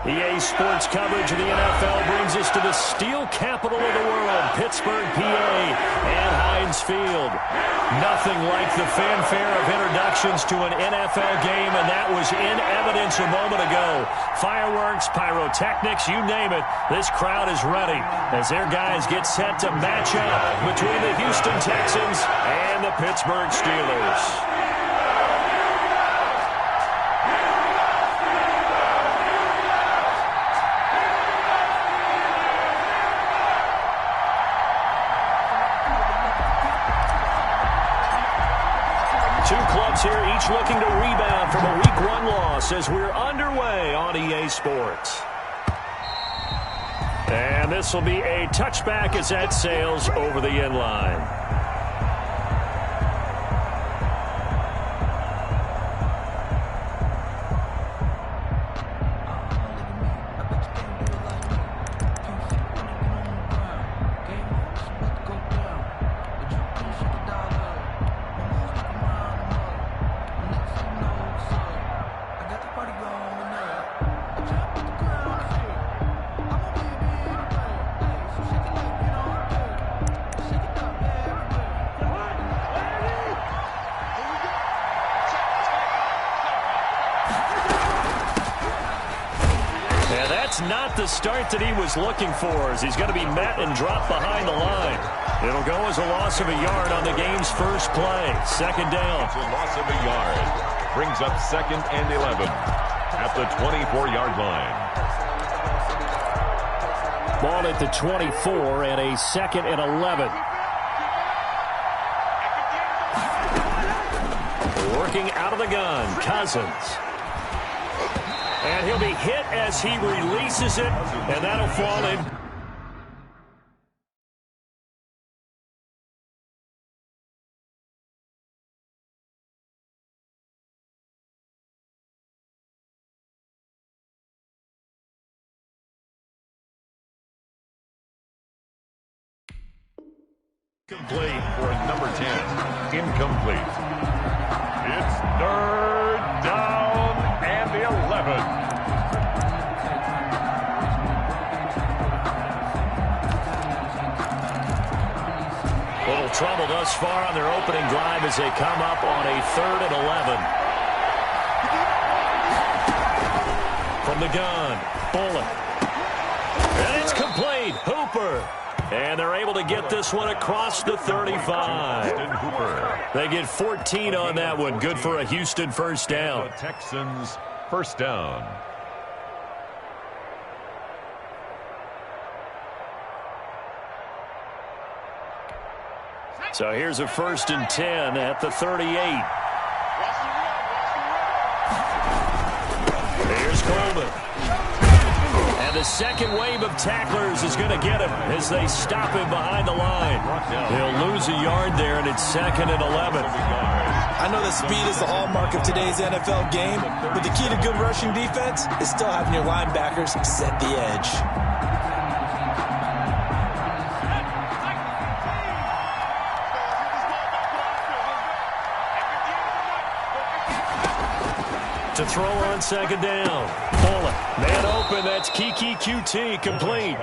EA Sports coverage of the NFL brings us to the steel capital of the world, Pittsburgh, PA, and Heinz Field. Nothing like the fanfare of introductions to an NFL game, and that was in evidence a moment ago. Fireworks, pyrotechnics, you name it, this crowd is ready as their guys get set to match up between the Houston Texans and the Pittsburgh Steelers. Two clubs here, each looking to rebound from a Week 1 loss as we're underway on EA Sports. And this will be a touchback as that sails over the end line. Not the start that he was looking for, as he's going to be met and dropped behind the line. It'll go as a loss of a yard on the game's first play. Second down. It's a loss of a yard. Brings up 2nd and 11 at the 24-yard line. Ball at the 24 and a 2nd and 11. Working out of the gun, Cousins. And he'll be hit as he releases it, and that'll fall in. Complete for number 10. Incomplete. It's 3rd down and 11. Little trouble thus far on their opening drive as they come up on a 3rd and 11. From the gun, Bullock. And it's complete. Hooper. And they're able to get this one across the 35. They get 14 on that one. Good for a Houston first down. The Texans first down. So here's a 1st and 10 at the 38. Here's Coleman. And the second wave of tacklers is going to get him as they stop him behind the line. He'll lose a yard there, and it's 2nd and 11. I know that speed is the hallmark of today's NFL game, but the key to good rushing defense is still having your linebackers set the edge. To throw on 2nd down. Bullock. Man open. That's Kiki QT complete.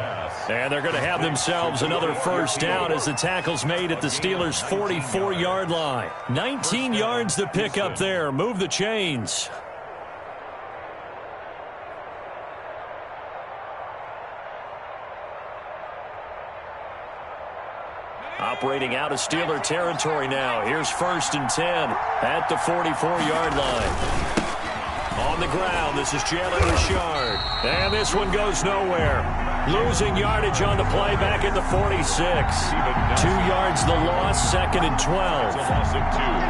And they're going to have themselves another first down as the tackle's made at the Steelers' 44-yard line. 19 yards to pick up there. Move the chains. Operating out of Steeler territory now. Here's 1st and 10 at the 44-yard line. On the ground, this is Jalen Richard. And this one goes nowhere. Losing yardage on the play back at the 46. 2 yards the loss, 2nd and 12.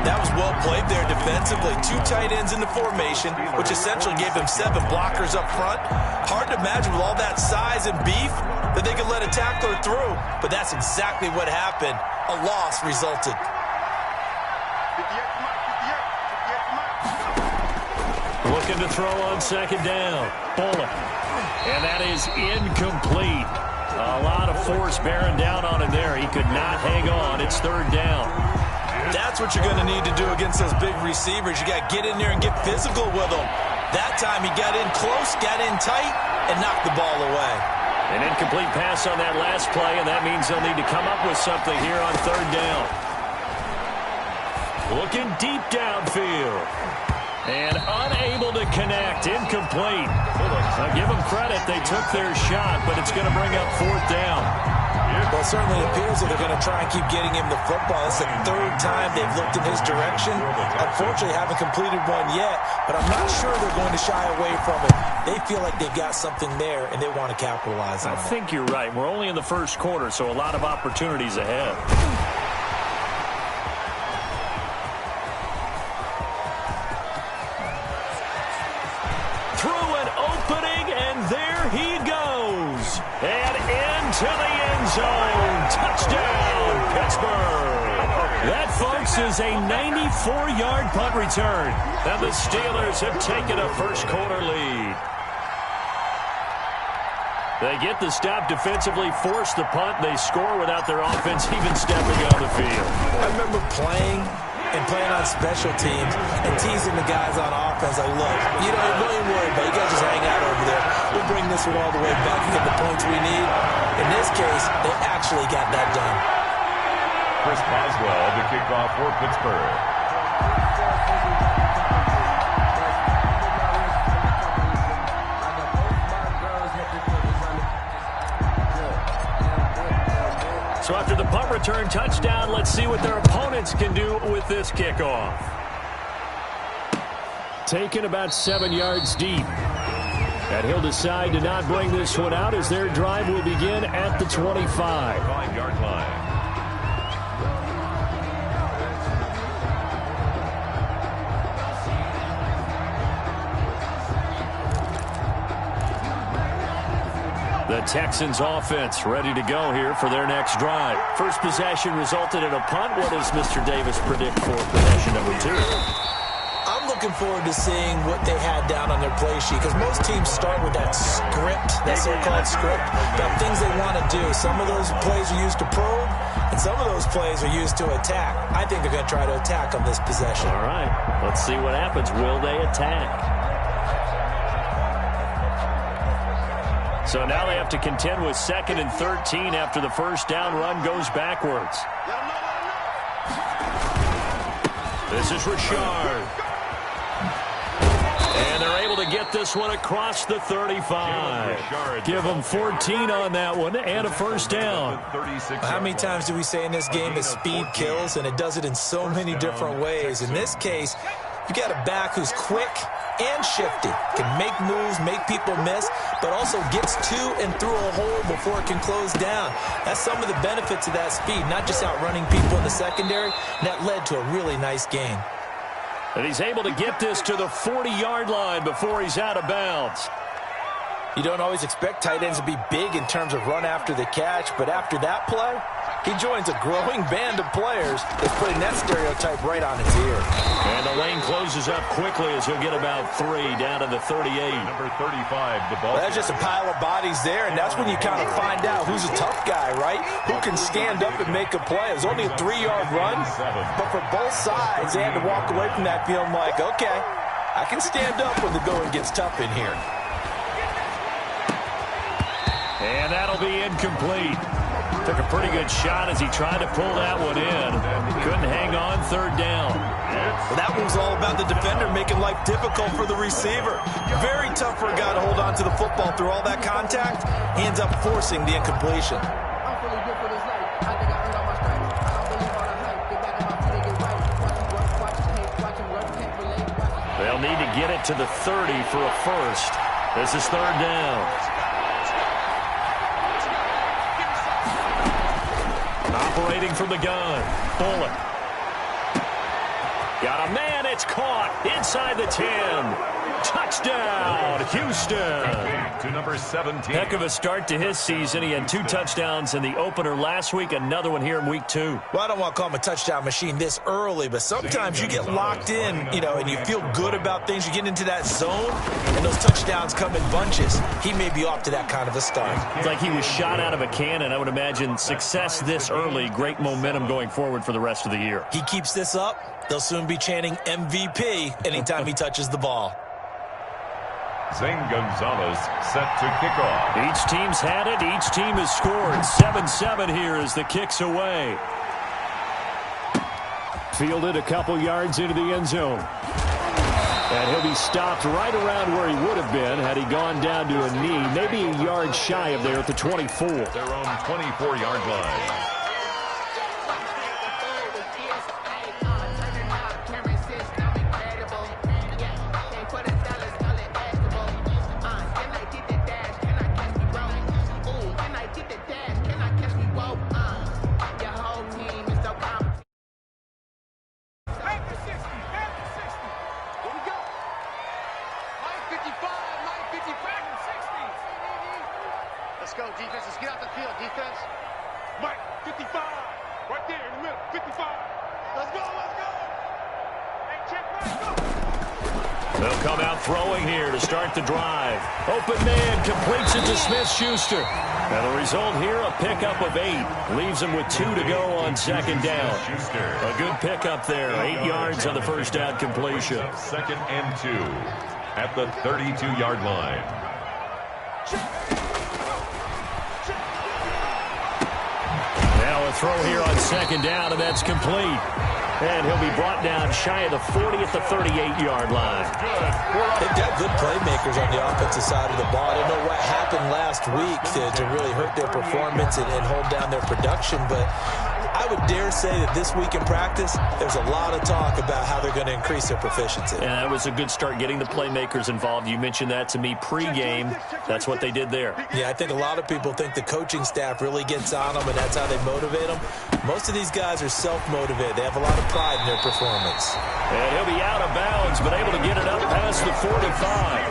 That was well played there defensively. 2 tight ends in the formation, which essentially gave them 7 blockers up front. Hard to imagine with all that size and beef that they could let a tackler through. But that's exactly what happened. A loss resulted. Looking to throw on 2nd down. Bullock. And that is incomplete. A lot of force bearing down on him there. He could not hang on. It's 3rd down. That's what you're going to need to do against those big receivers. You got to get in there and get physical with them. That time he got in close, got in tight, and knocked the ball away. An incomplete pass on that last play, and that means they'll need to come up with something here on third down. Looking deep downfield. And unable to connect. Incomplete. Now give them credit. They took their shot, but it's going to bring up fourth down. Well, it certainly appears that they're going to try and keep getting him the football. It's the third time they've looked in his direction. Unfortunately, haven't completed one yet, but I'm not sure they're going to shy away from it. They feel like they've got something there, and they want to capitalize on it. I think you're right. We're only in the first quarter, so a lot of opportunities ahead. Through an opening, and there he goes. And into the end zone. Touchdown, Pittsburgh. That, folks, is a 94-yard punt return. And the Steelers have taken a first-quarter lead. They get the stop defensively, force the punt. They score without their offense even stepping on the field. I remember playing on special teams and teasing the guys on offense like, look, you know, don't even worry about it. You guys just hang out over there. We'll bring this one all the way back and get the points we need. In this case, they actually got that done. Chris Boswell, the kickoff for Pittsburgh. So after the punt return touchdown, let's see what their opponents can do with this kickoff. Taken about 7 yards deep. And he'll decide to not bring this one out as their drive will begin at the 25. 5-yard line. The Texans offense ready to go here for their next drive. First possession resulted in a punt. What does Mr. Davis predict for possession number 2? I'm looking forward to seeing what they had down on their play sheet, because most teams start with that script, that so-called script, about things they want to do. Some of those plays are used to probe, and some of those plays are used to attack. I think they're going to try to attack on this possession. All right, let's see what happens. Will they attack? So now they have to contend with 2nd and 13 after the first down run goes backwards. This is Richard. And they're able to get this one across the 35. Give them 14 on that one and a first down. How many times do we say in this game that speed kills, and it does it in so many different ways? In this case, you got a back who's quick and shifty, can make moves, make people miss, but also gets to and through a hole before it can close down. That's some of the benefits of that speed, not just outrunning people in the secondary, and that led to a really nice gain. And he's able to get this to the 40-yard line before he's out of bounds. You don't always expect tight ends to be big in terms of run after the catch, but after that play, he joins a growing band of players that's putting that stereotype right on its ear. And the lane closes up quickly as he'll get about 3 down to the 38. Number 35, the ball. Well, that's just a pile of bodies there, and that's when you kind of find out who's a tough guy, right? Who can stand up and make a play. It was only a 3-yard run, but for both sides, they had to walk away from that feeling like, okay, I can stand up when the going gets tough in here. And that'll be incomplete. Took a pretty good shot as he tried to pull that one in. Couldn't hang on, third down. Well, that one was all about the defender making life difficult for the receiver. Very tough for a guy to hold on to the football through all that contact. He ends up forcing the incompletion. They'll need to get it to the 30 for a first. This is third down. Operating from the gun. Bullock. Got a man. It's caught inside the 10. Touchdown, Houston. To number 17. Heck of a start to his season. He had 2 touchdowns in the opener last week, another one here in week 2. Well, I don't want to call him a touchdown machine this early, but sometimes you get locked in, you know, and you feel good about things. You get into that zone, and those touchdowns come in bunches. He may be off to that kind of a start. It's like he was shot out of a cannon. I would imagine success this early, great momentum going forward for the rest of the year. He keeps this up, they'll soon be chanting MVP anytime he touches the ball. Zane Gonzalez set to kick off. Each team's had it. Each team has scored. 7-7 here as the kick's away. Fielded a couple yards into the end zone. And he'll be stopped right around where he would have been had he gone down to a knee, maybe a yard shy of there at the 24. Their own 24-yard line. Let's go, defense. Let's get out the field, defense. Mike, 55. Right there in the middle, 55. Let's go, let's go. Hey, check, Mike, go. They'll come out throwing here to start the drive. Open man completes it to Smith-Schuster. And the result here, a pickup of 8. Leaves him with 2 to go on second down. A good pickup there. 8 yards on the first down completion. Second and 2 at the 32-yard line. Now a throw here on second down, and that's complete. And he'll be brought down shy of the 40 at the 38-yard line. They've got good playmakers on the offensive side of the ball. I don't know what happened last week to really hurt their performance and hold down their production, but I would dare say that this week in practice, there's a lot of talk about how they're going to increase their proficiency. And that was a good start getting the playmakers involved. You mentioned that to me pregame. That's what they did there. Yeah, I think a lot of people think the coaching staff really gets on them, and that's how they motivate them. Most of these guys are self-motivated. They have a lot of pride in their performance. And he'll be out of bounds, but able to get it up past the 45.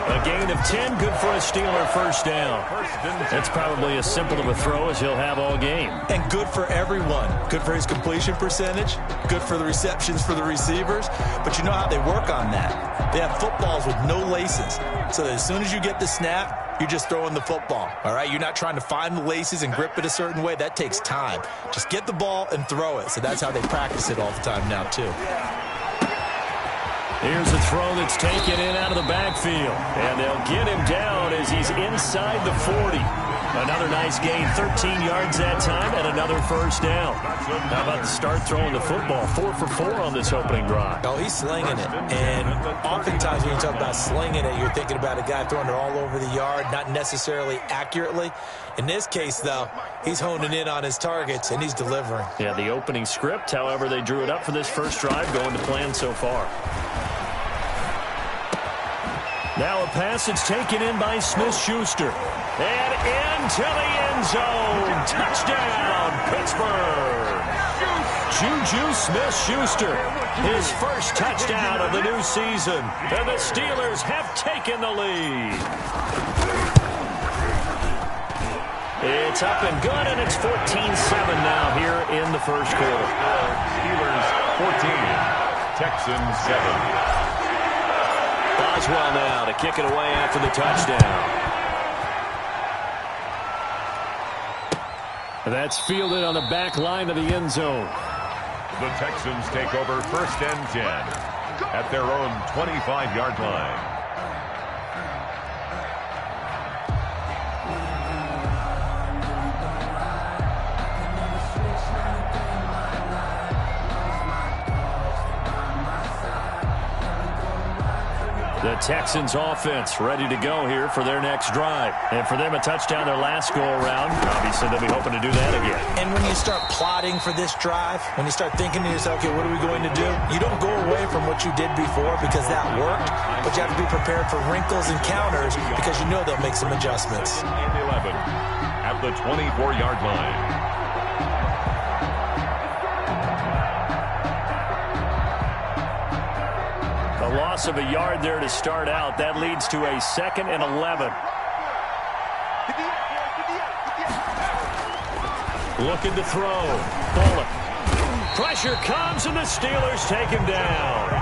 A gain of 10, good for a Steeler first down. That's probably as simple of a throw as he'll have all game. And good for everyone. Good for his completion percentage. Good for the receptions for the receivers. But you know how they work on that. They have footballs with no laces. So that as soon as you get the snap, you're just throwing the football. All right? You're not trying to find the laces and grip it a certain way. That takes time. Just get the ball and throw it. So that's how they practice it all the time now, too. Here's a throw that's taken in out of the backfield. And they'll get him down as he's inside the 40. Another nice gain, 13 yards that time, and another first down. How about the start throwing the football? 4 for 4 on this opening drive. Oh, he's slinging it. And oftentimes when you talk about slinging it, you're thinking about a guy throwing it all over the yard, not necessarily accurately. In this case, though, he's honing in on his targets, and he's delivering. Yeah, the opening script, however, they drew it up for this first drive, going to plan so far. Now a pass that's taken in by Smith-Schuster. And into the end zone. Touchdown, Pittsburgh. Juju Smith-Schuster, his first touchdown of the new season. And the Steelers have taken the lead. It's up and good, and it's 14-7 now here in the first quarter. Steelers 14, Texans 7. Boswell now to kick it away after the touchdown. That's fielded on the back line of the end zone. The Texans take over first and 10 at their own 25-yard line. The Texans offense ready to go here for their next drive. And for them, a touchdown their last go-around. Obviously, they'll be hoping to do that again. And when you start plotting for this drive, when you start thinking to yourself, okay, what are we going to do? You don't go away from what you did before because that worked, but you have to be prepared for wrinkles and counters because you know they'll make some adjustments. And 11 at the 24-yard line. A loss of a yard there to start out. That leads to a 2nd and 11. Looking to throw. Bullock. Pressure comes, and the Steelers take him down.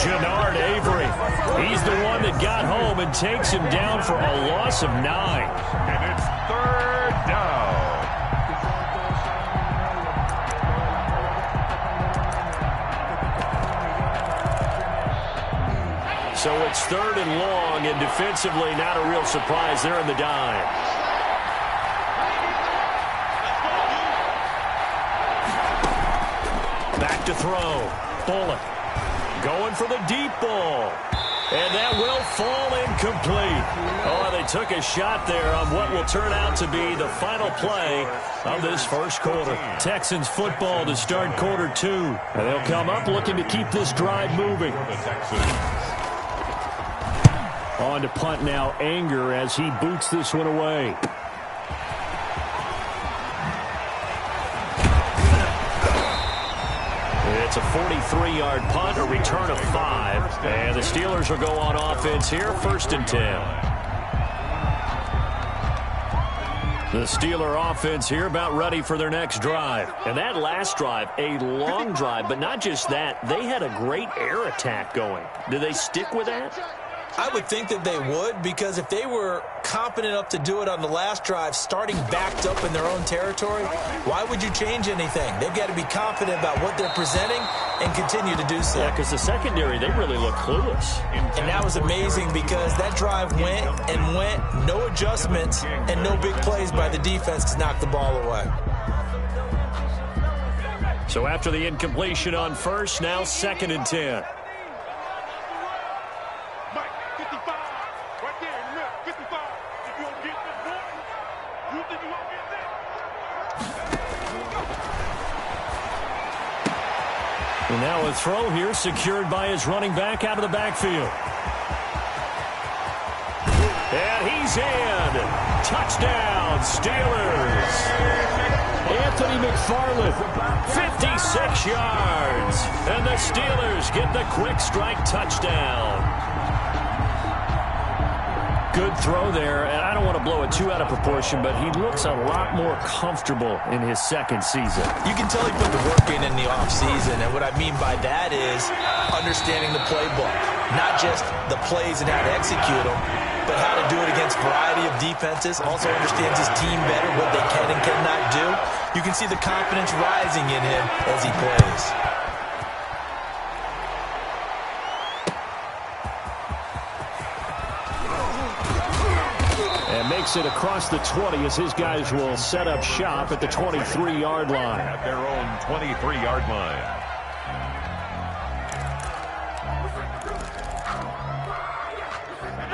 Jannard Avery. He's the one that got home and takes him down for a loss of 9. And it's 3rd down. So it's 3rd and long, and defensively not a real surprise. They're in the dime. Back to throw. Bullock going for the deep ball. And that will fall incomplete. Oh, they took a shot there on what will turn out to be the final play of this first quarter. Texans football to start quarter 2. And they'll come up looking to keep this drive moving. On to punt now, Anger, as he boots this one away. It's a 43-yard punt, a return of 5. And the Steelers will go on offense here, 1st and 10. The Steeler offense here about ready for their next drive. And that last drive, a long drive, but not just that. They had a great air attack going. Do they stick with that? I would think that they would, because if they were competent enough to do it on the last drive, starting backed up in their own territory, why would you change anything? They've got to be confident about what they're presenting and continue to do so. Yeah, because the secondary, they really look clueless. And that was amazing because that drive went and went, no adjustments, and no big plays by the defense to knock the ball away. So after the incompletion on first, now 2nd and 10. And now a throw here secured by his running back out of the backfield. And he's in. Touchdown, Steelers. Anthony McFarland, 56 yards. And the Steelers get the quick strike touchdown. Good throw there, and I don't want to blow it too out of proportion, but he looks a lot more comfortable in his 2nd season. You can tell he put the work in the offseason, and what I mean by that is understanding the playbook. Not just the plays and how to execute them, but how to do it against a variety of defenses. Also understands his team better, what they can and cannot do. You can see the confidence rising in him as he plays. Makes it across the 20 as his guys will set up shop at the 23-yard line. At their own 23-yard line.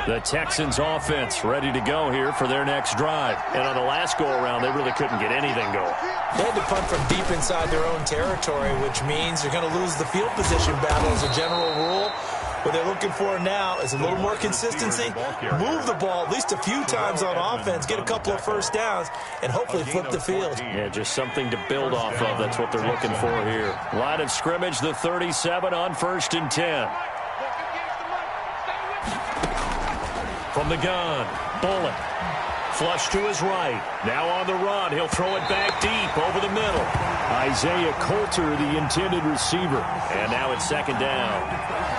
The Texans offense ready to go here for their next drive. And on the last go-around, they really couldn't get anything going. They had to punt from deep inside their own territory, which means you're going to lose the field position battle as a general rule. What they're looking for now is a little more consistency, move the ball at least a few times on offense, get a couple of first downs, and hopefully flip the field. Yeah, just something to build off of. That's what they're looking for here. Line of scrimmage, the 37 on 1st and 10. From the gun, Bullock. Flush to his right. Now on the run. He'll throw it back deep over the middle. Isaiah Coulter, the intended receiver. And now it's 2nd down.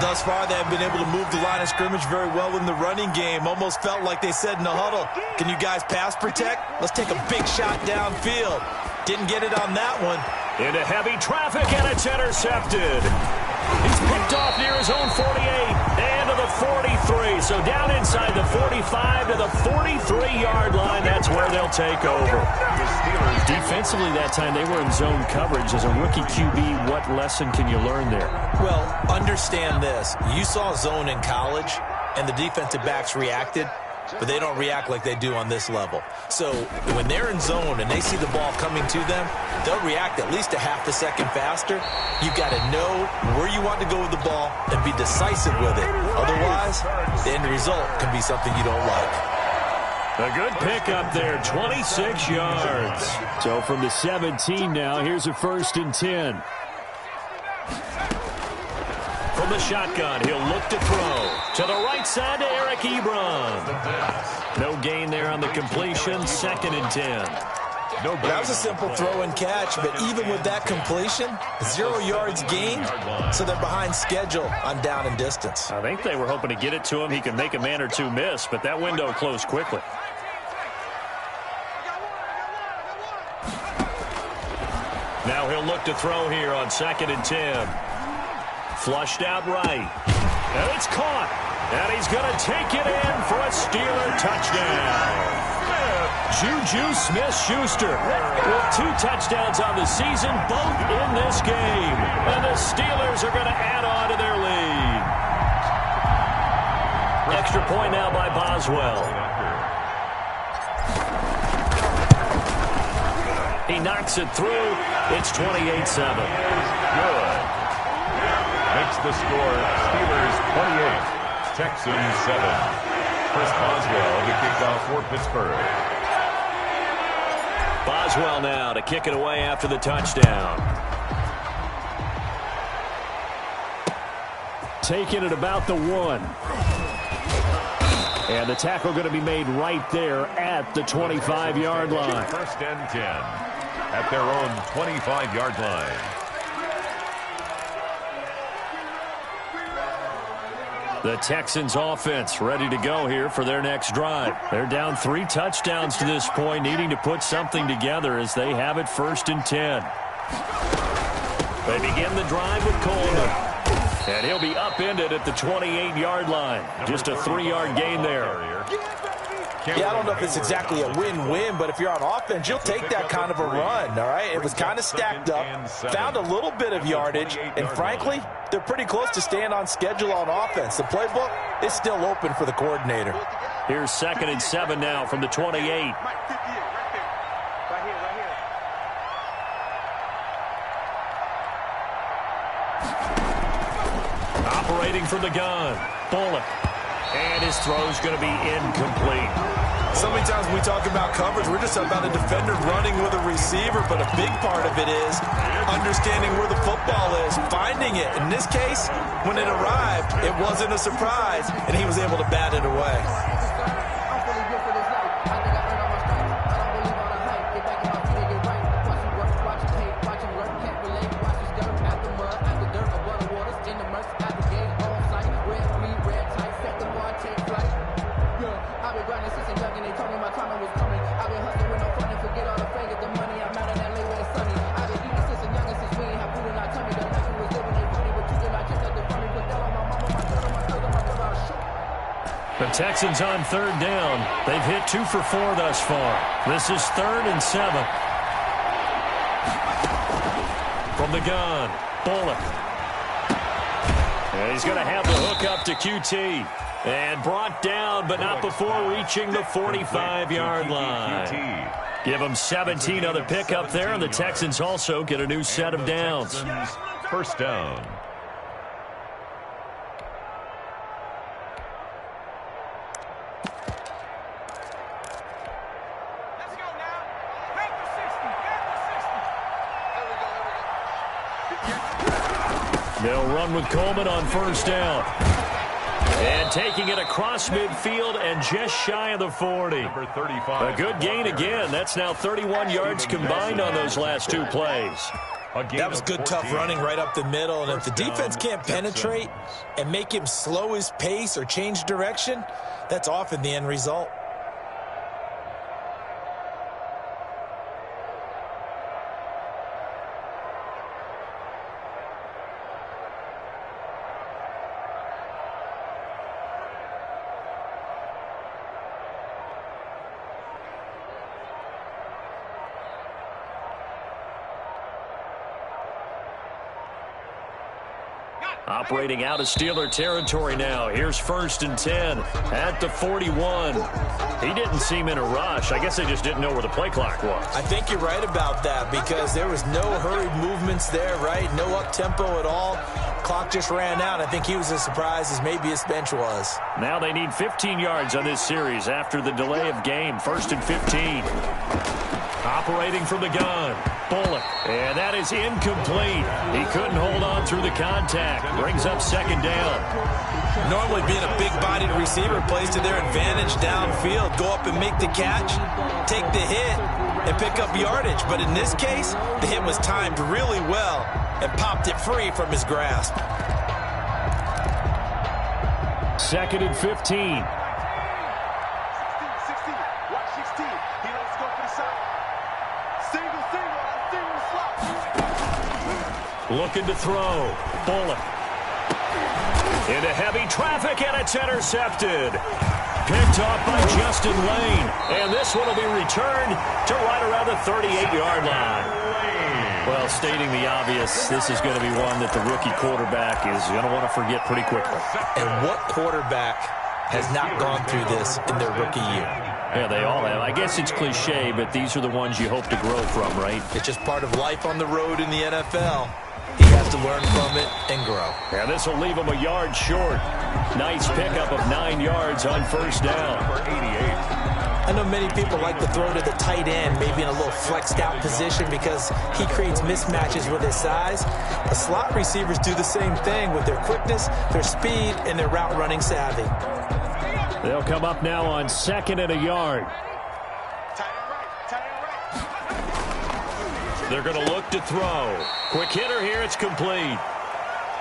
Thus far, they have been able to move the line of scrimmage very well in the running game. Almost felt like they said in the huddle, can you guys pass protect? Let's take a big shot downfield. Didn't get it on that one. Into heavy traffic, and it's intercepted. He's picked off near his own 48 and to the 43. So down inside the 45 to the 43-yard line. That's where they'll take over. Defensively that time, they were in zone coverage. As a rookie QB, what lesson can you learn there? Well, understand this. You saw zone in college, and the defensive backs reacted, but they don't react like they do on this level. So when they're in zone and they see the ball coming to them, they'll react at least a half a second faster. You've got to know where you want to go with the ball and be decisive with it. Otherwise, the end result can be something you don't like. A good pickup there, 26 yards. So from the 17 now, here's a 1st and 10. From the shotgun, he'll look to throw. To the right side to Eric Ebron. No gain there on the completion, 2nd and 10. That was a simple throw and catch, but even with that completion, 0 yards gained, so they're behind schedule on down and distance. I think they were hoping to get it to him. He can make a man or two miss, but that window closed quickly. Now he'll look to throw here on 2nd and 10. Flushed out right. And it's caught. And he's going to take it in for a Steeler touchdown. Juju Smith-Schuster with 2 touchdowns on the season, both in this game. And the Steelers are going to add on to their lead. Extra point now by Boswell. He knocks it through. It's 28-7. Good. Makes the score Steelers 28, Texans 7. Chris Boswell to kick off for Pittsburgh. Boswell now to kick it away after the touchdown. Taking it about the 1. And the tackle going to be made right there at the 25-yard line. First and 10 at their own 25-yard line. The Texans offense ready to go here for their next drive. They're down 3 touchdowns to this point, needing to put something together as they have it first and 10. They begin the drive with Coleman. And he'll be upended at the 28-yard line. Just a 3-yard gain there. Yeah, I don't know if it's exactly a win-win, but if you're on offense, you'll take that kind of a run, all right? It was kind of stacked up, found a little bit of yardage, and frankly, they're pretty close to staying on schedule on offense. The playbook is still open for the coordinator. Here's 2nd and 7 now from the 28. Operating from the gun, Bullock. And his throw's going to be incomplete. So many times when we talk about coverage, we're just about a defender running with a receiver, but a big part of it is understanding where the football is, finding it. In this case, when it arrived, it wasn't a surprise, and he was able to bat it away. The Texans on 3rd down. They've hit 2 for 4 thus far. This is 3rd and 7. From the gun, Bullock. And he's going to have the hook up to QT. And brought down, but not before reaching the 45-yard line. Give them 17 on the pickup there, and the Texans also get a new set of downs. First down. They'll run with Coleman on 1st down. And taking it across midfield and just shy of the 40. A good gain again. That's now 31 yards combined on those last 2 plays. That was good, tough running right up the middle. And if the defense can't penetrate and make him slow his pace or change direction, that's often the end result. Operating out of Steeler territory now. Here's 1st and 10 at the 41. He didn't seem in a rush. I guess they just didn't know where the play clock was. I think you're right about that because there was no hurried movements there, right? No up-tempo at all. Clock just ran out. I think he was as surprised as maybe his bench was. Now they need 15 yards on this series after the delay of game. 1st and 15. Operating from the gun, Bullock. And that is incomplete. He couldn't hold on through the contact. Brings up 2nd down. Normally being a big-bodied receiver plays to their advantage downfield. Go up and make the catch, take the hit, and pick up yardage. But in this case, the hit was timed really well and popped it free from his grasp. 2nd and 15. Looking to throw. Bullock. Into heavy traffic, and it's intercepted. Picked off by Justin Lane. And this one will be returned to right around the 38-yard line. Well, stating the obvious, this is going to be one that the rookie quarterback is going to want to forget pretty quickly. And what quarterback has not gone through this in their rookie year? Yeah, they all have. I guess it's cliche, but these are the ones you hope to grow from, right? It's just part of life on the road in the NFL. He has to learn from it and grow. And this will leave him a yard short. Nice pickup of 9 yards on first down. Number 88. I know many people like to throw to the tight end, maybe in a little flexed out position because he creates mismatches with his size. But slot receivers do the same thing with their quickness, their speed, and their route running savvy. They'll come up now on 2nd and a yard. They're going to look to throw. Quick hitter here, it's complete.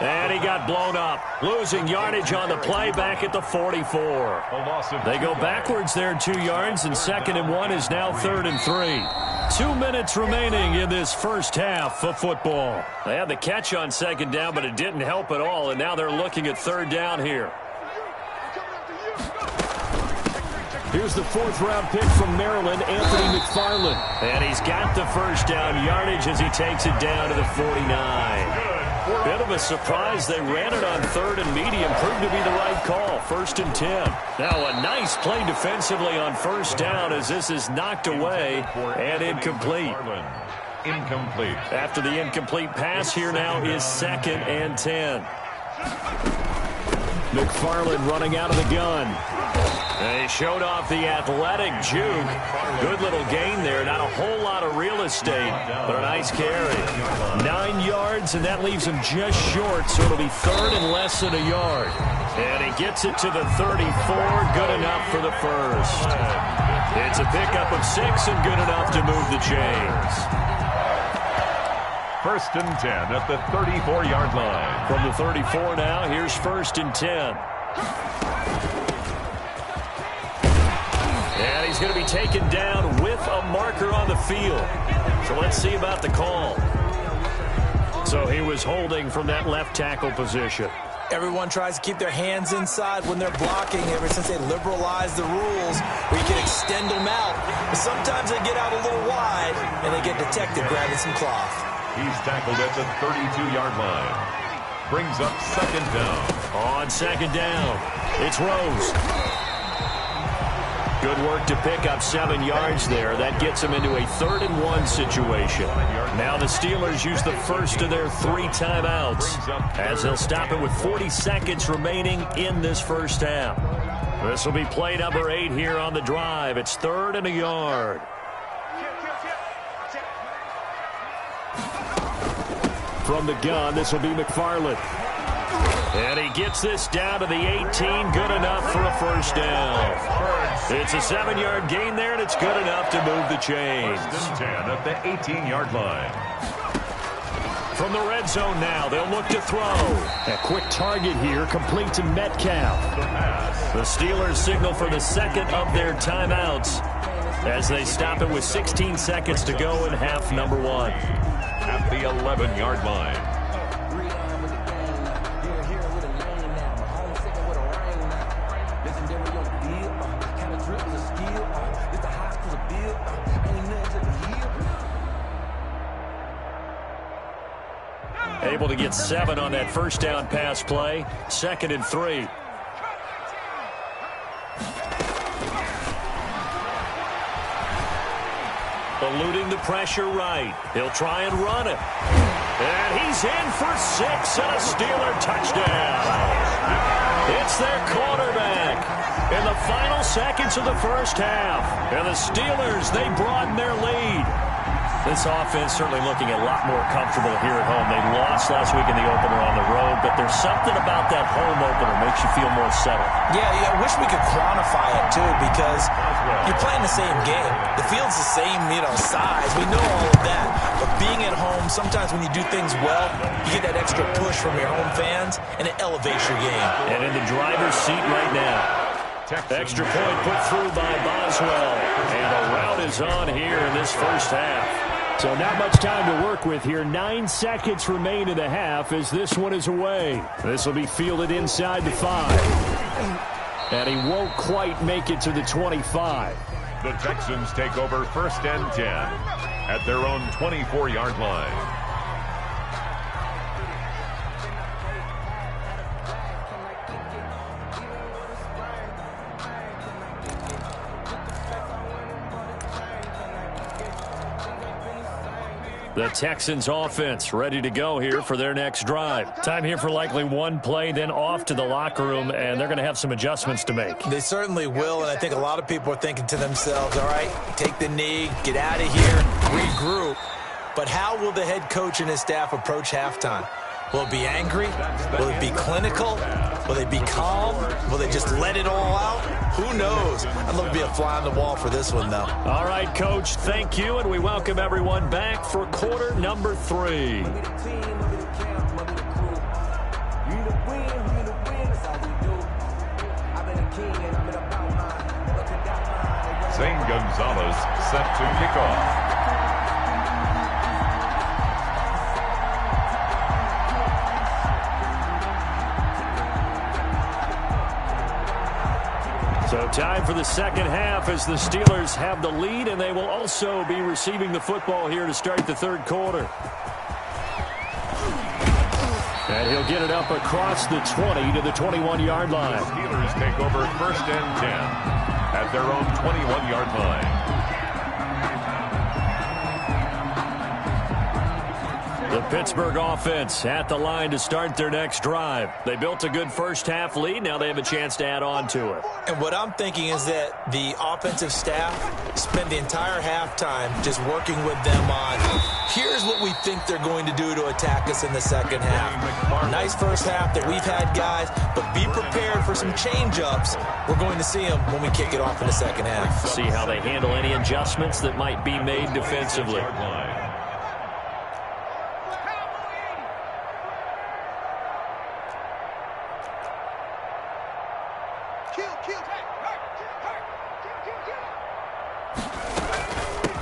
And he got blown up. Losing yardage on the play back at the 44. They go backwards there 2 yards, and 2nd and 1 is now 3rd and 3. 2 minutes remaining in this first half of football. They had the catch on 2nd down, but it didn't help at all, and now they're looking at 3rd down here. Here's the 4th-round pick from Maryland, Anthony McFarland. And he's got the first down yardage as he takes it down to the 49. Bit of a surprise. They ran it on 3rd and medium. Proved to be the right call. 1st and 10. Now a nice play defensively on first down as this is knocked away and incomplete. Incomplete. After the incomplete pass, here now is 2nd and 10. McFarland running out of the gun. They showed off the athletic juke. Good little gain there. Not a whole lot of real estate, but a nice carry. 9 yards, and that leaves him just short, so it'll be 3rd and less than a yard. And he gets it to the 34. Good enough for the first. It's a pickup of 6 and good enough to move the chains. 1st and 10 at the 34-yard line. From the 34 now, here's 1st and 10. And he's going to be taken down with a marker on the field. So let's see about the call. So he was holding from that left tackle position. Everyone tries to keep their hands inside when they're blocking ever since they liberalized the rules where you can extend them out. But sometimes they get out a little wide and they get detected grabbing some cloth. He's tackled at the 32-yard line. Brings up 2nd down. On 2nd down, it's Rose. Good work to pick up 7 yards there. That gets them into a 3rd and 1 situation. Now the Steelers use the first of their 3 timeouts as they'll stop it with 40 seconds remaining in this first half. This will be play number 8 here on the drive. It's 3rd and a yard. From the gun, this will be McFarland. And he gets this down to the 18. Good enough for a first down. It's a 7-yard gain there, and it's good enough to move the chains. 1st and 10 at the 18-yard line. From the red zone now, they'll look to throw. A quick target here, complete to Metcalf. The Steelers signal for the 2nd of their timeouts as they stop it with 16 seconds to go in half number 1. At the 11-yard line. Able to get 7 on that first down pass play. 2nd and 3. Eluding the pressure right. He'll try and run it. And he's in for 6 and a Steeler touchdown. It's their quarterback in the final seconds of the first half. And the Steelers, they broaden their lead. This offense certainly looking a lot more comfortable here at home. They lost last week in the opener on the road, but there's something about that home opener makes you feel more settled. Yeah, I wish we could quantify it, too, because you're playing the same game. The field's the same, size. We know all of that. But being at home, sometimes when you do things well, you get that extra push from your home fans, and it elevates your game. And in the driver's seat right now. Extra point put through by Boswell. And a rout is on here in this first half. So not much time to work with here. 9 seconds remain in the half as this one is away. This will be fielded inside the 5. And he won't quite make it to the 25. The Texans take over 1st and 10 at their own 24-yard line. The Texans offense ready to go here for their next drive. Time here for likely one play, then off to the locker room, and they're going to have some adjustments to make. They certainly will, and I think a lot of people are thinking to themselves, all right, take the knee, get out of here, regroup. But how will the head coach and his staff approach halftime? Will it be angry? Will it be clinical? Will they be calm? Will they just let it all out? Who knows? I'd love to be a fly on the wall for this one, though. All right, Coach, thank you, and we welcome everyone back for quarter number 3. Zane Gonzalez set to kick off. So time for the second half as the Steelers have the lead, and they will also be receiving the football here to start the third quarter. And he'll get it up across the 20 to the 21-yard line. The Steelers take over 1st and 10 at their own 21-yard line. The Pittsburgh offense at the line to start their next drive. They built a good first-half lead. Now they have a chance to add on to it. And what I'm thinking is that the offensive staff spend the entire halftime just working with them on, here's what we think they're going to do to attack us in the second half. Nice first half that we've had, guys, but be prepared for some change-ups. We're going to see them when we kick it off in the second half. See how they handle any adjustments that might be made defensively.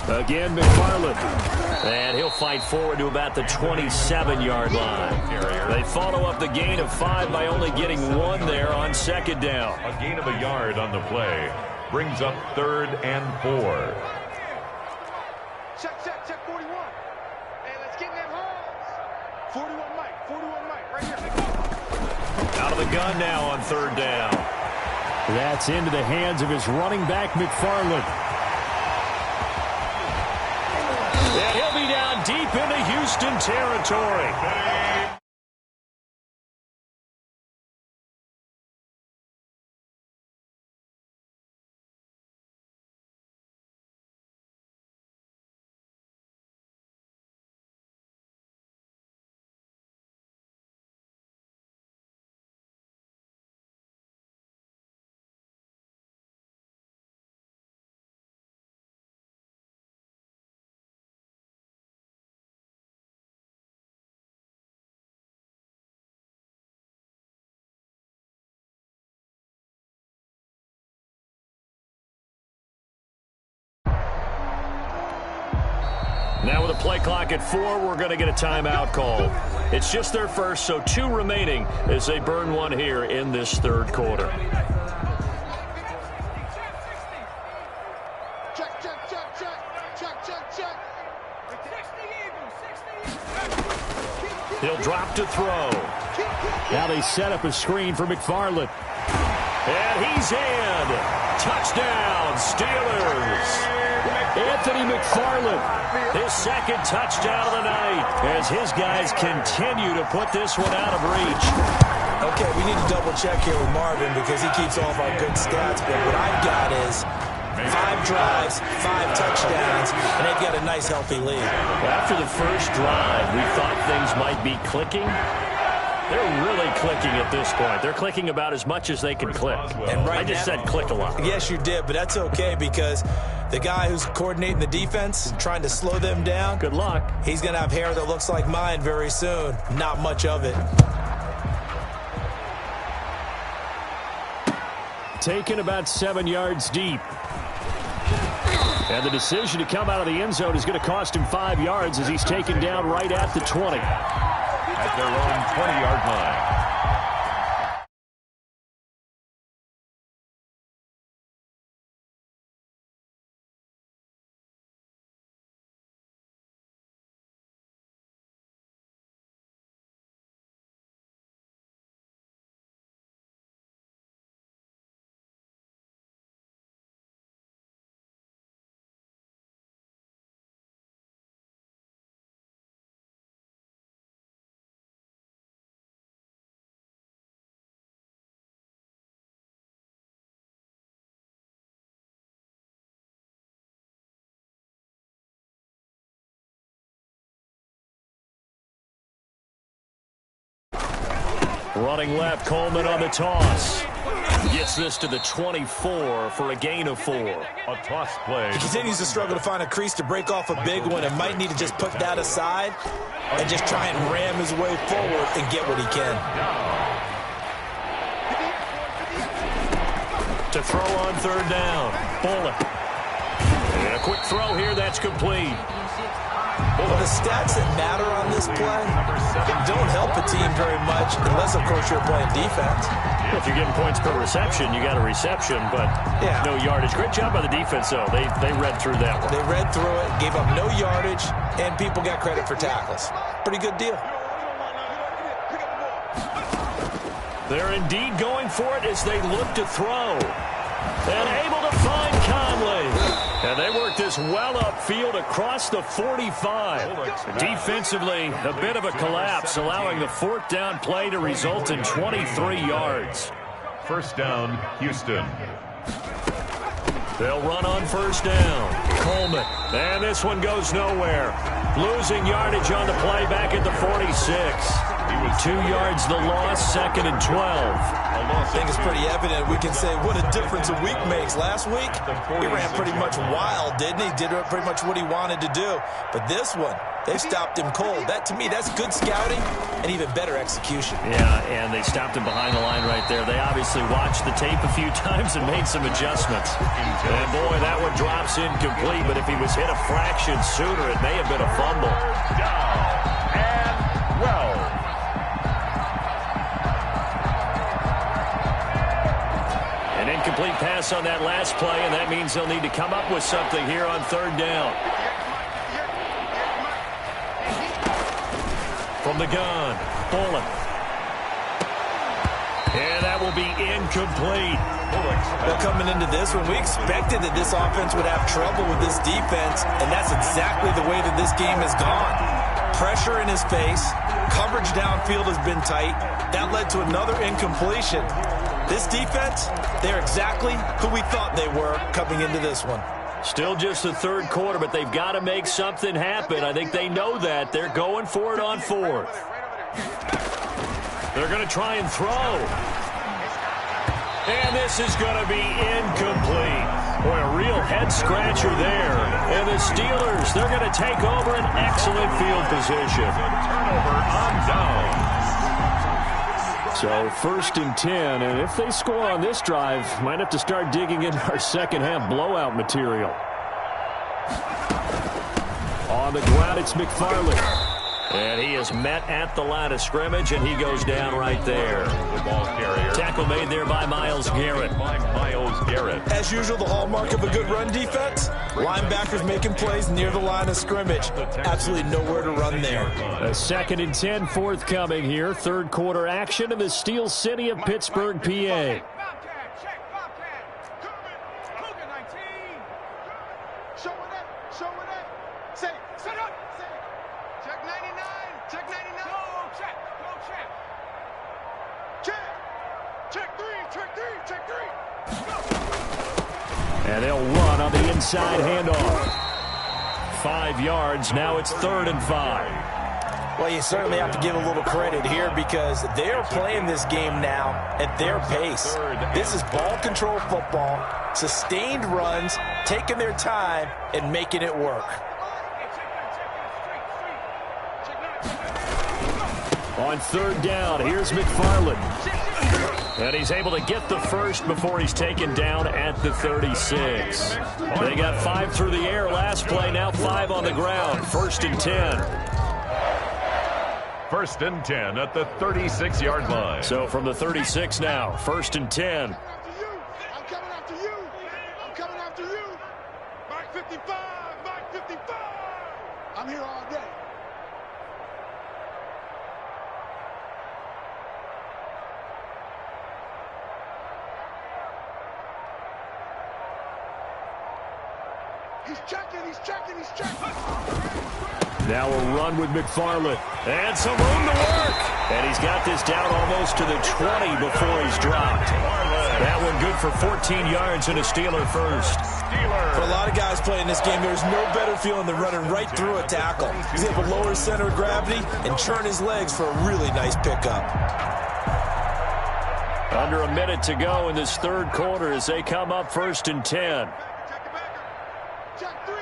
Again, McFarland. And he'll fight forward to about the 27-yard line. They follow up the gain of 5 by only getting 1 there on second down. A gain of a yard on the play brings up 3rd and 4. Check 41. Hey, let's get in them holes. 41 Mike, right here. Out of the gun now on 3rd down. That's into the hands of his running back, McFarland. And he'll be down deep into Houston territory. Now with a play clock at 4, we're going to get a timeout call. It's just their first, so 2 remaining as they burn 1 here in this third quarter. He'll drop to throw. Now they set up a screen for McFarland. And he's in. Touchdown, Steelers. Anthony McFarland, his second touchdown of the night as his guys continue to put this one out of reach. Okay, we need to double check here with Marvin because he keeps all of our good stats, but what I've got is 5 drives, 5 touchdowns, and they've got a nice healthy lead. After the first drive, we thought things might be clicking. They're really clicking at this point. They're clicking about as much as they can click. And right I just said click a lot. Yes, you did, but that's okay because the guy who's coordinating the defense, trying to slow them down, good luck. He's going to have hair that looks like mine very soon. Not much of it. Taken about 7 yards deep. And the decision to come out of the end zone is going to cost him 5 yards as he's taken down right at the 20. At their own 20-yard line. Running left, Coleman on the toss. Gets this to the 24 for a gain of 4. A toss play. He continues to struggle to find a crease to break off a big one and might need to just put that aside and just try and ram his way forward and get what he can. To throw on 3rd down. Bullet. And a quick throw here, that's complete. Well, the stats that matter on this play don't help a team very much unless, of course, you're playing defense. If you're getting points per reception, you got a reception, but no yardage. Great job by the defense, though. They read through that one. They read through it, gave up no yardage, and people got credit for tackles. Pretty good deal. They're indeed going for it as they look to throw. And able to find Conley. And they work this well upfield across the 45. Defensively, a bit of a collapse, allowing the 4th down play to result in 23 yards. 1st down, Houston. They'll run on 1st down. Coleman. And this one goes nowhere. Losing yardage on the play back at the 46. 2 yards the loss, 2nd and 12. I think it's pretty evident. We can say what a difference a week makes. Last week, he ran pretty much wild, didn't he? Did pretty much what he wanted to do. But this one, they stopped him cold. That, to me, that's good scouting and even better execution. Yeah, and they stopped him behind the line right there. They obviously watched the tape a few times and made some adjustments. And, boy, that one drops incomplete. But if he was hit a fraction sooner, it may have been a fumble. Down and well. An incomplete pass on that last play, and that means they'll need to come up with something here on 3rd down. From the gun, Bullet. And that will be incomplete. Well, coming into this one, we expected that this offense would have trouble with this defense, and that's exactly the way that this game has gone. Pressure in his face, coverage downfield has been tight. That led to another incompletion. This defense, they're exactly who we thought they were coming into this one. Still just the 3rd quarter, but they've got to make something happen. I think they know that. They're going for it on 4th. They're going to try and throw. And this is going to be incomplete. Boy, a real head-scratcher there. And the Steelers, they're going to take over an excellent field position. Turnover on down. So 1st and 10, and if they score on this drive, might have to start digging in our second-half blowout material. On the ground, it's McFarland. And he is met at the line of scrimmage, and he goes down right there. The ball carrier. Tackle made there by Myles Garrett. As usual, the hallmark of a good run defense, linebackers making plays near the line of scrimmage. Absolutely nowhere to run there. A 2nd and 10 forthcoming here. 3rd quarter action in the Steel City of Pittsburgh, PA. And they'll run on the inside handoff. 5 yards. Now it's 3rd and 5. Well, you certainly have to give a little credit here because they're playing this game now at their pace. This is ball control football, sustained runs, taking their time and making it work. On 3rd down, here's McFarland. And he's able to get the first before he's taken down at the 36. They got 5 through the air last play, now 5 on the ground. 1st and 10. 1st and 10 at the 36-yard line. So from the 36 now, 1st and 10. I'm coming after you. I'm coming after you. Mike 55. Mike 55. I'm here all day. He's checking. Now a run with McFarland. And some room to work. And he's got this down almost to the 20 before he's dropped. That one good for 14 yards and a Steeler first. For a lot of guys playing this game, there's no better feeling than running right through a tackle. He's able to lower his center of gravity and churn his legs for a really nice pickup. Under a minute to go in this third quarter as they come up 1st and 10. Check three.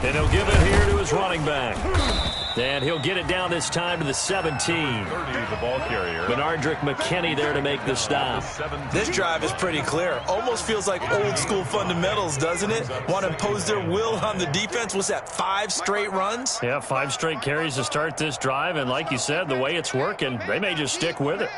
And he'll give it here to his running back. And he'll get it down this time to the 17. 30, the ball carrier. Benardrick McKinney there to make the stop. This drive is pretty clear. Almost feels like old school fundamentals, doesn't it? Want to impose their will on the defense. What's that, 5 straight runs? Yeah, 5 straight carries to start this drive. And like you said, the way it's working, they may just stick with it.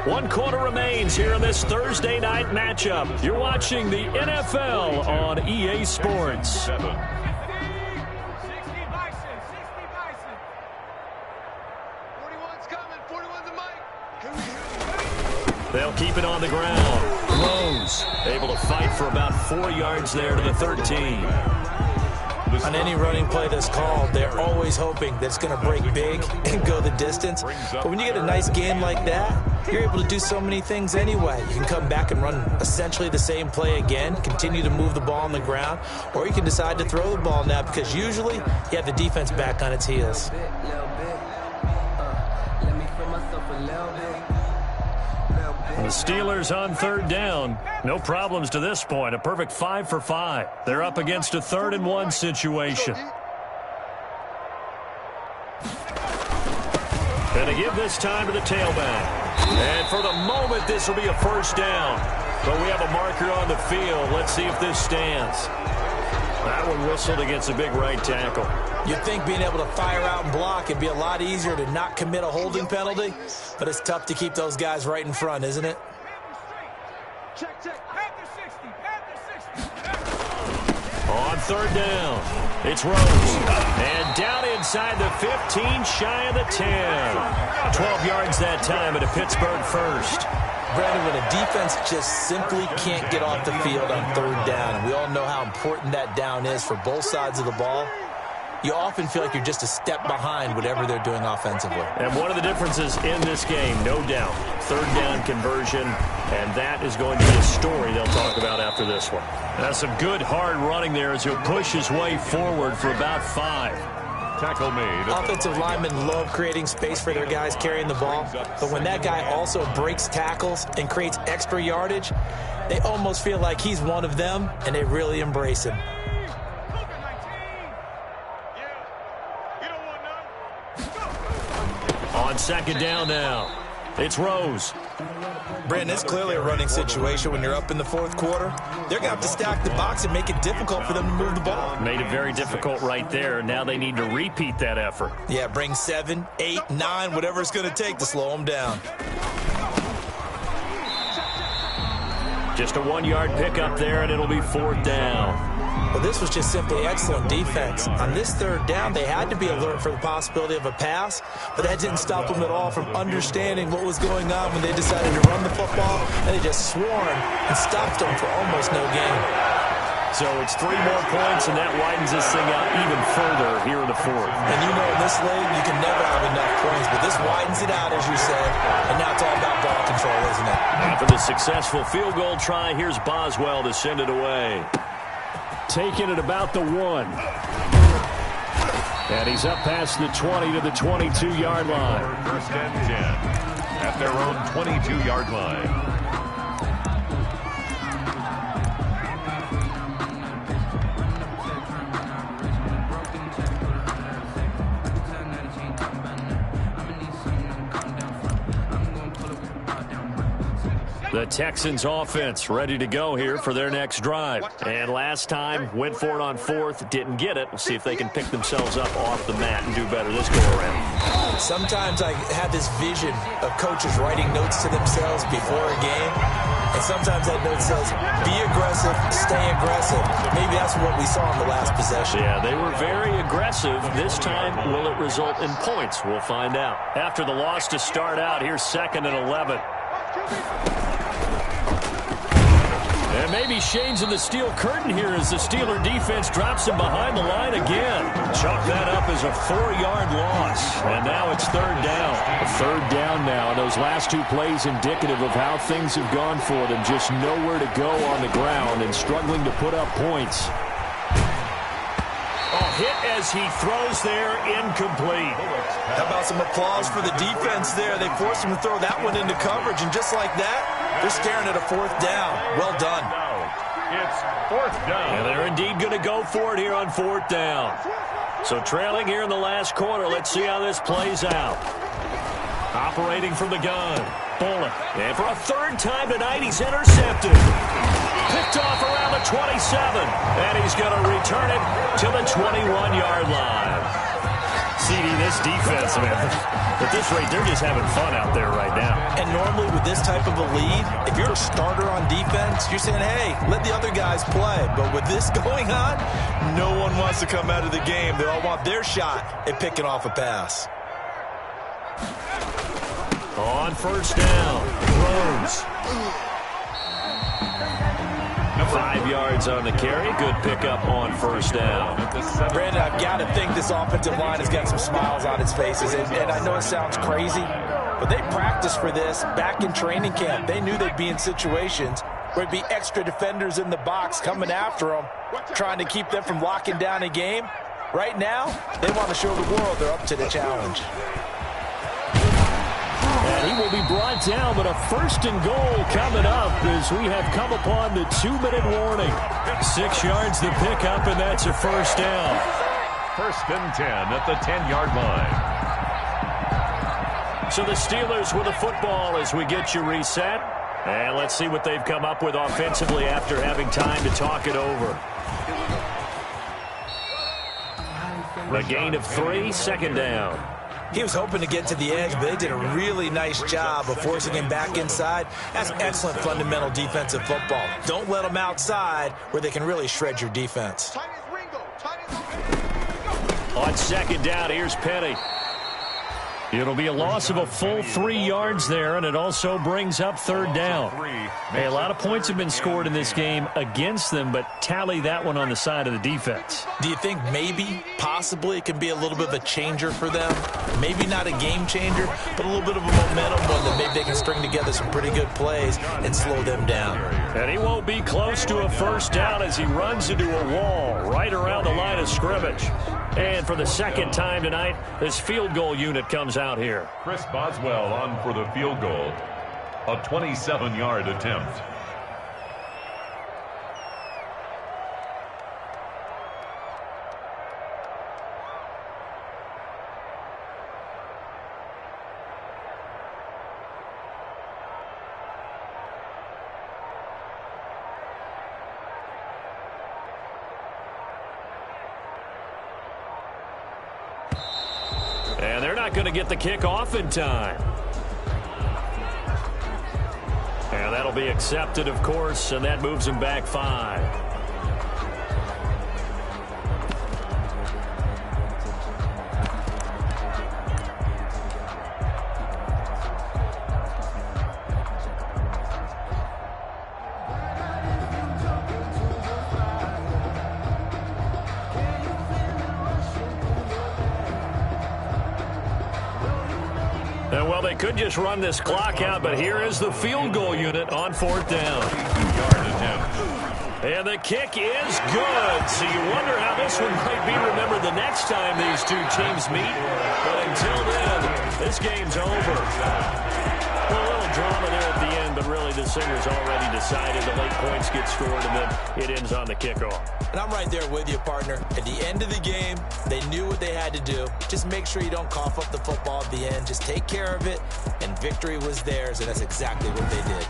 One quarter remains here in this Thursday night matchup. You're watching the NFL on EA Sports. 60 Bison. coming. 41's a mic. They'll keep it on the ground. Rose able to fight for about 4 yards there to the 13. On any running play that's called, they're always hoping that it's going to break big and go the distance. But when you get a nice game like that, you're able to do so many things anyway. You can come back and run essentially the same play again, continue to move the ball on the ground, or you can decide to throw the ball now because usually you have the defense back on its heels. The Steelers on 3rd down. No problems to this point. A perfect 5 for 5. They're up against a 3rd and 1 situation. And to give this time to the tailback. And for the moment, this will be a 1st down. But we have a marker on the field. Let's see if this stands. That one whistled against a big right tackle. You'd think being able to fire out and block it'd be a lot easier to not commit a holding penalty, but it's tough to keep those guys right in front, isn't it? Check. Panther 60. On 3rd down, it's Rose. And down inside the 15, shy of the 10. 12 yards that time at a Pittsburgh first. Brandon, when a defense just simply can't get off the field on 3rd down, and we all know how important that down is for both sides of the ball, you often feel like you're just a step behind whatever they're doing offensively. And one of the differences in this game, no doubt, 3rd down conversion, and that is going to be a story they'll talk about after this one. That's some good hard running there as he'll push his way forward for about 5. Tackle made. Offensive linemen love creating space for their guys carrying the ball, but when that guy also breaks tackles and creates extra yardage, they almost feel like he's one of them, and they really embrace him. On 2nd down now, it's Rose. Brandon, it's clearly a running situation when you're up in the 4th quarter. They're going to have to stack the box and make it difficult for them to move the ball. Made it very difficult right there. Now they need to repeat that effort. Yeah, bring 7, 8, 9, whatever it's going to take to slow them down. Just a 1-yard pickup there, and it'll be 4th down. Well, this was just simply excellent defense. On this 3rd down, they had to be alert for the possibility of a pass, but that didn't stop them at all from understanding what was going on when they decided to run the football, and they just swarmed and stopped them for almost no gain. So it's 3 more points, and that widens this thing out even further here in the fourth. And you know, in this league, you can never have enough points, but this widens it out, as you said, and now it's all about ball control, isn't it? After the successful field goal try, here's Boswell to send it away. Taking it about the 1. And he's up past the 20 to the 22-yard line. First and 10 at their own 22-yard line. The Texans offense ready to go here for their next drive. And last time, went for it on 4th, didn't get it. We'll see if they can pick themselves up off the mat and do better this go-around. Sometimes I have this vision of coaches writing notes to themselves before a game. And sometimes that note says, be aggressive, stay aggressive. Maybe that's what we saw in the last possession. Yeah, they were very aggressive. This time, will it result in points? We'll find out. After the loss to start out, here's 2nd and 11. And maybe shades of the steel curtain here as the Steeler defense drops him behind the line again. Chalk that up as a 4-yard loss. And now it's 3rd down. A 3rd down now. And those last 2 plays indicative of how things have gone for them. Just nowhere to go on the ground and struggling to put up points. Hit as he throws there, incomplete. How about some applause for the defense there? They forced him to throw that one into coverage, and just like that, they're staring at a 4th down. Well done. It's 4th down. And they're indeed going to go for it here on 4th down. So trailing here in the last quarter. Let's see how this plays out. Operating from the gun. Bullock. And for a 3rd time tonight, he's intercepted. Picked off around the 27. And he's going to return it to the 21-yard line. CD, this defense, man, at this rate, they're just having fun out there right now. And normally with this type of a lead, if you're a starter on defense, you're saying, hey, let the other guys play. But with this going on, no one wants to come out of the game. They all want their shot at picking off a pass. On 1st down, throws. 5 yards on the carry. Good pickup on 1st down. Brandon, I've got to think this offensive line has got some smiles on its faces. And I know it sounds crazy, but they practiced for this back in training camp. They knew they'd be in situations where there'd be extra defenders in the box coming after them, trying to keep them from locking down a game. Right now, they want to show the world they're up to the challenge. And he will be brought down, but a 1st and goal coming up as we have come upon the 2-minute warning. 6 yards the pickup, and that's a 1st down. 1st and 10 at the 10-yard line. So the Steelers with the football as we get you reset. And let's see what they've come up with offensively after having time to talk it over. A gain of 3, 2nd down. He was hoping to get to the edge, but they did a really nice job of forcing him back inside. That's excellent fundamental defensive football. Don't let them outside where they can really shred your defense. On 2nd down, here's Penny. It'll be a loss of a full 3 yards there, and it also brings up 3rd down. Hey, a lot of points have been scored in this game against them, but tally that one on the side of the defense. Do you think maybe, possibly, it can be a little bit of a changer for them? Maybe not a game changer, but a little bit of a momentum one that maybe they can string together some pretty good plays and slow them down. And he won't be close to a 1st down as he runs into a wall right around the line of scrimmage. And for the 2nd time tonight, this field goal unit comes out here. Chris Boswell on for the field goal. A 27-yard attempt. And they're not going to get the kick off in time. And that'll be accepted, of course, and that moves him back 5. they could just run this clock out, but here is the field goal unit on 4th down. And the kick is good. So you wonder how this one might be remembered the next time these two teams meet. But until then, this game's over. A little drama there at the end, but really the Singers already decided. The late points get scored, and then it ends on the kickoff. And I'm right there with you, partner. At the end of the game, they knew what they had to do. Just make sure you don't cough up the football at the end. Just take care of it, and victory was theirs, and that's exactly what they did.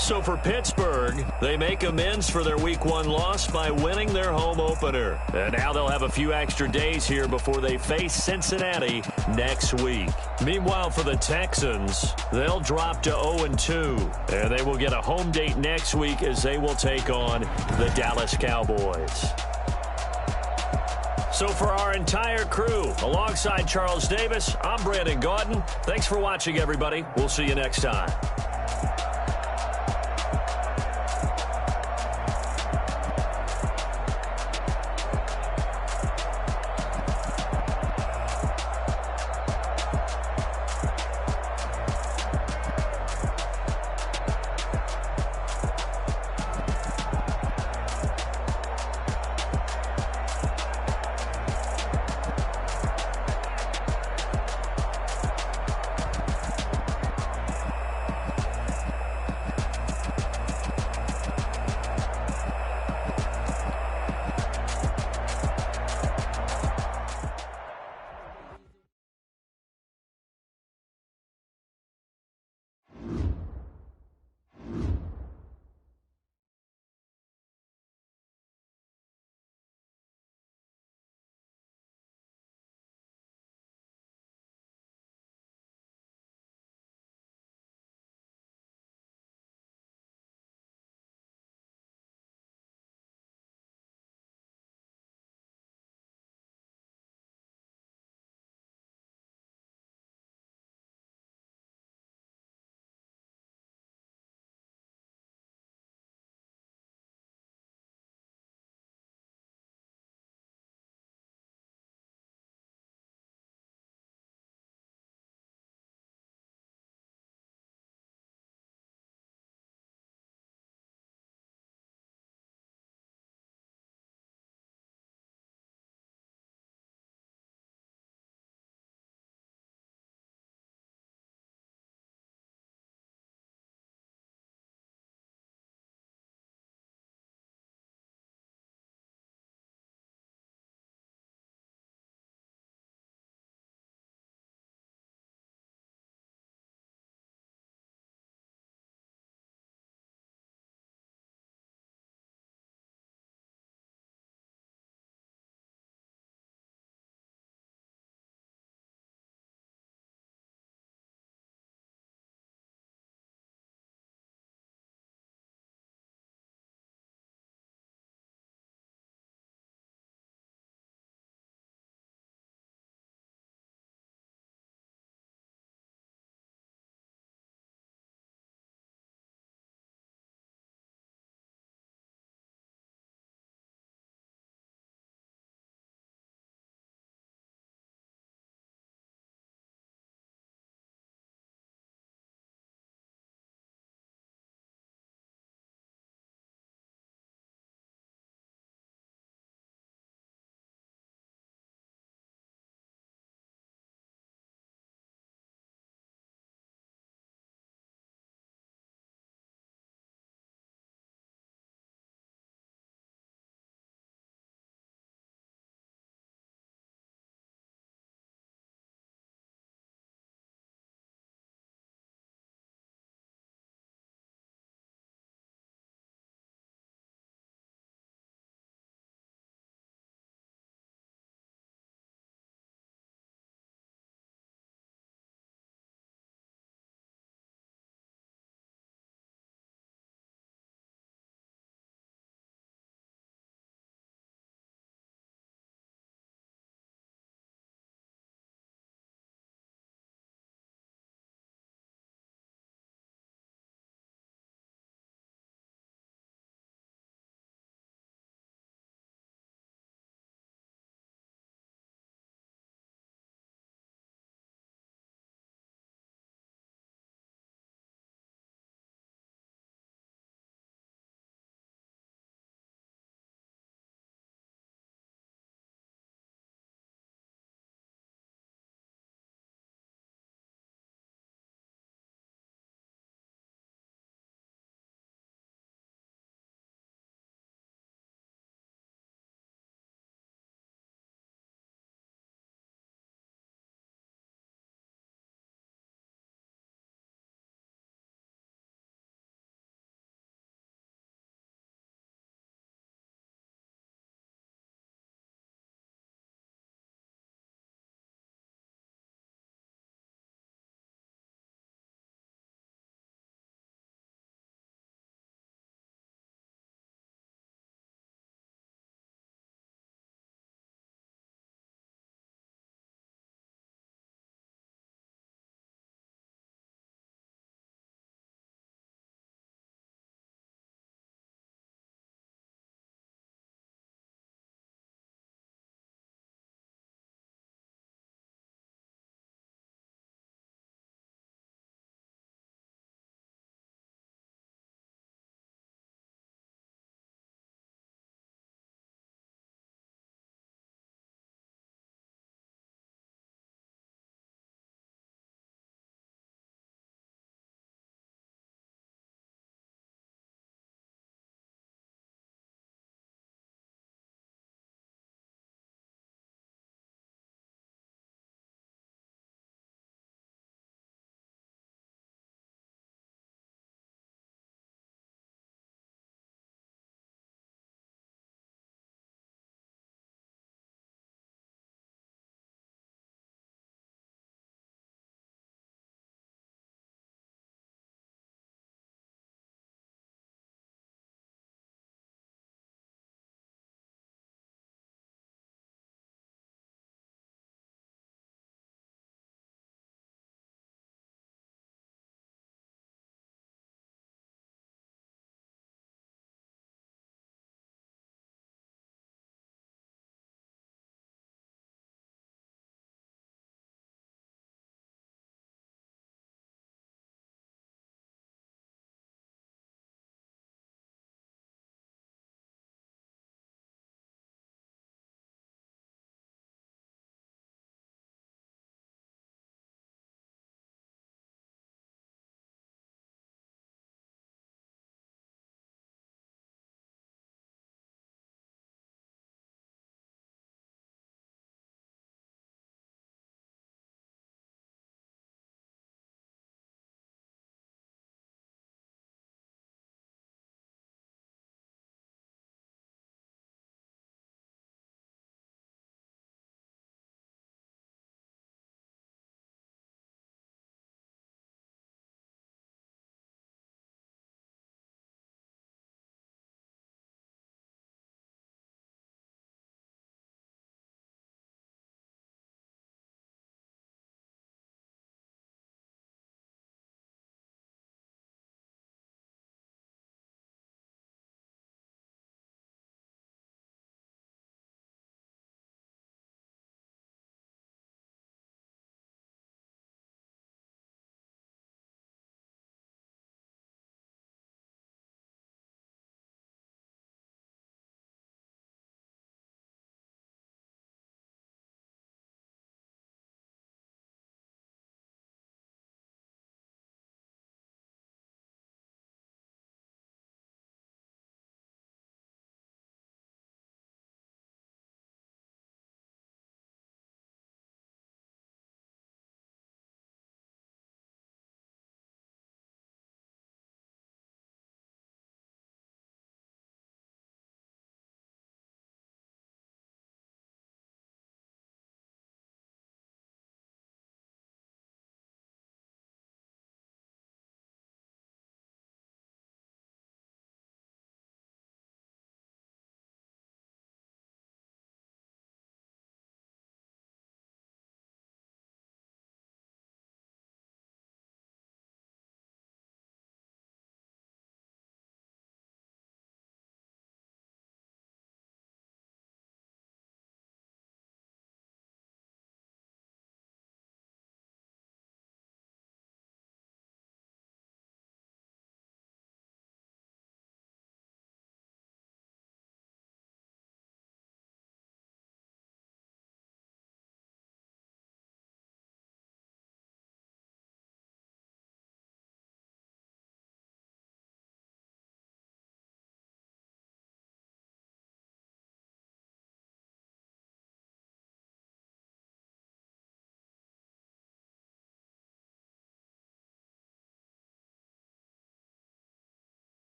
So for Pittsburgh, they make amends for their Week 1 loss by winning their home opener. And now they'll have a few extra days here before they face Cincinnati next week. Meanwhile, for the Texans, they'll drop to 0-2. And they will get a home date next week as they will take on the Dallas Cowboys. So for our entire crew, alongside Charles Davis, I'm Brandon Gaudin. Thanks for watching, everybody. We'll see you next time.